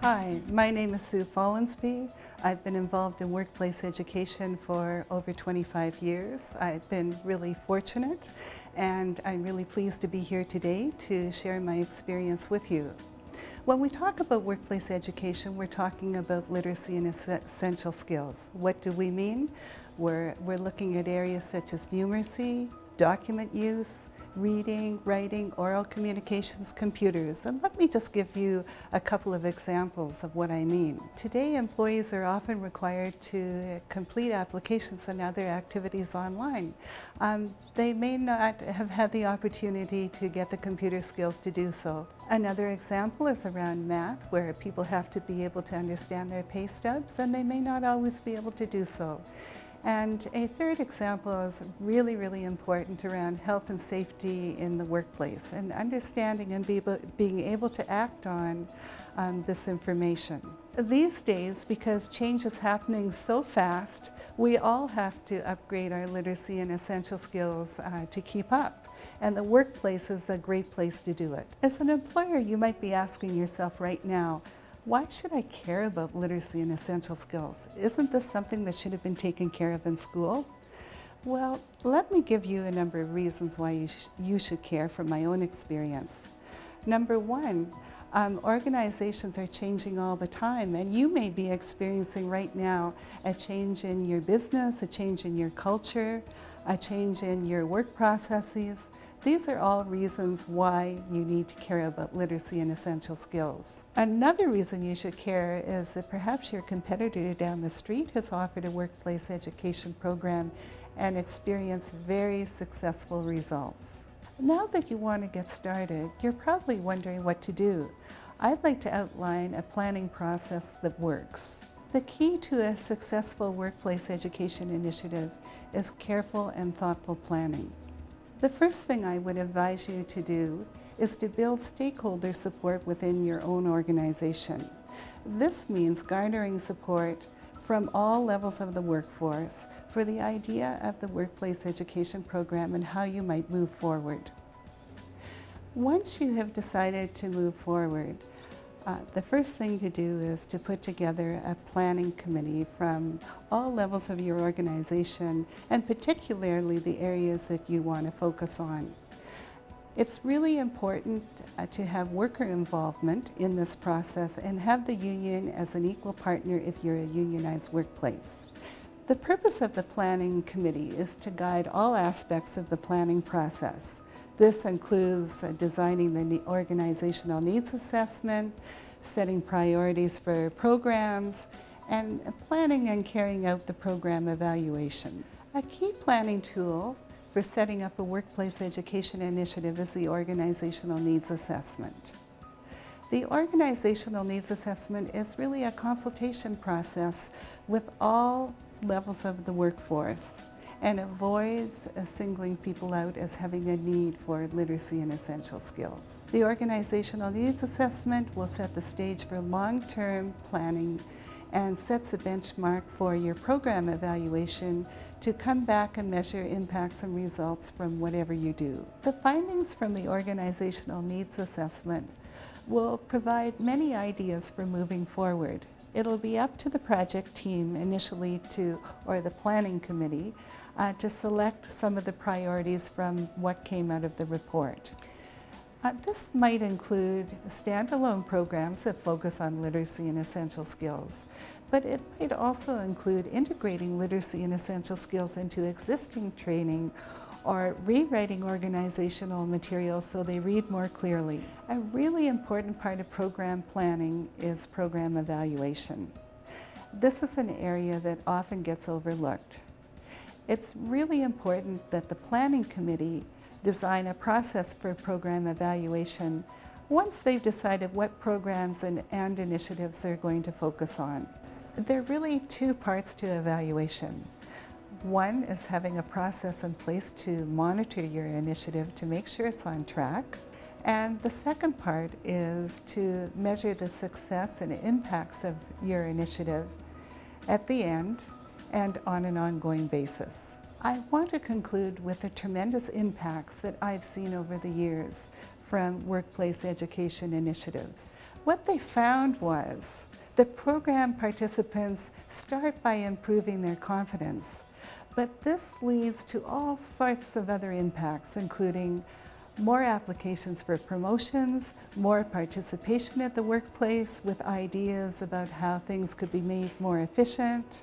Hi, my name is Sue Follansbee. I've been involved in workplace education for over 25 years. I've been really fortunate, and I'm really pleased to be here today to share my experience with you. When we talk about workplace education, we're talking about literacy and essential skills. What do we mean? We're looking at areas such as numeracy, document use, reading, writing, oral communications, computers. And let me just give you a couple of examples of what I mean. Today, employees are often required to complete applications and other activities online. They may not have had the opportunity to get the computer skills to do so. Another example is around math, where people have to be able to understand their pay stubs, and they may not always be able to do so. And a third example is really important around health and safety in the workplace and understanding and being able to act on this information. These days, because change is happening so fast, we all have to upgrade our literacy and essential skills to keep up. And the workplace is a great place to do it. As an employer, you might be asking yourself right now, why should I care about literacy and essential skills? Isn't this something that should have been taken care of in school? Well, let me give you a number of reasons why you should care from my own experience. Number one, organizations are changing all the time, and you may be experiencing right now a change in your business, a change in your culture, a change in your work processes. These are all reasons why you need to care about literacy and essential skills. Another reason you should care is that perhaps your competitor down the street has offered a workplace education program and experienced very successful results. Now that you want to get started, you're probably wondering what to do. I'd like to outline a planning process that works. The key to a successful workplace education initiative is careful and thoughtful planning. The first thing I would advise you to do is to build stakeholder support within your own organization. This means garnering support from all levels of the workforce for the idea of the workplace education program and how you might move forward. Once you have decided to move forward, the first thing to do is to put together a planning committee from all levels of your organization, and particularly the areas that you want to focus on. It's really important to have worker involvement in this process and have the union as an equal partner if you're a unionized workplace. The purpose of the planning committee is to guide all aspects of the planning process. This includes designing the organizational needs assessment, setting priorities for programs, and planning and carrying out the program evaluation. A key planning tool for setting up a workplace education initiative is the organizational needs assessment. The organizational needs assessment is really a consultation process with all levels of the workforce, and avoids singling people out as having a need for literacy and essential skills. The organizational needs assessment will set the stage for long-term planning and sets a benchmark for your program evaluation to come back and measure impacts and results from whatever you do. The findings from the organizational needs assessment will provide many ideas for moving forward. It'll be up to the project team initially or the planning committee, to select some of the priorities from what came out of the report. This might include standalone programs that focus on literacy and essential skills, but it might also include integrating literacy and essential skills into existing training or rewriting organizational materials so they read more clearly. A really important part of program planning is program evaluation. This is an area that often gets overlooked. It's really important that the planning committee design a process for program evaluation once they've decided what programs and initiatives they're going to focus on. There are really two parts to evaluation. One is having a process in place to monitor your initiative to make sure it's on track. And the second part is to measure the success and impacts of your initiative at the end and on an ongoing basis. I want to conclude with the tremendous impacts that I've seen over the years from workplace education initiatives. what they found was that program participants start by improving their confidence, but this leads to all sorts of other impacts, including more applications for promotions, more participation at the workplace with ideas about how things could be made more efficient,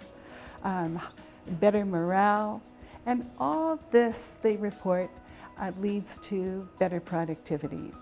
better morale, and all this, they report, leads to better productivity.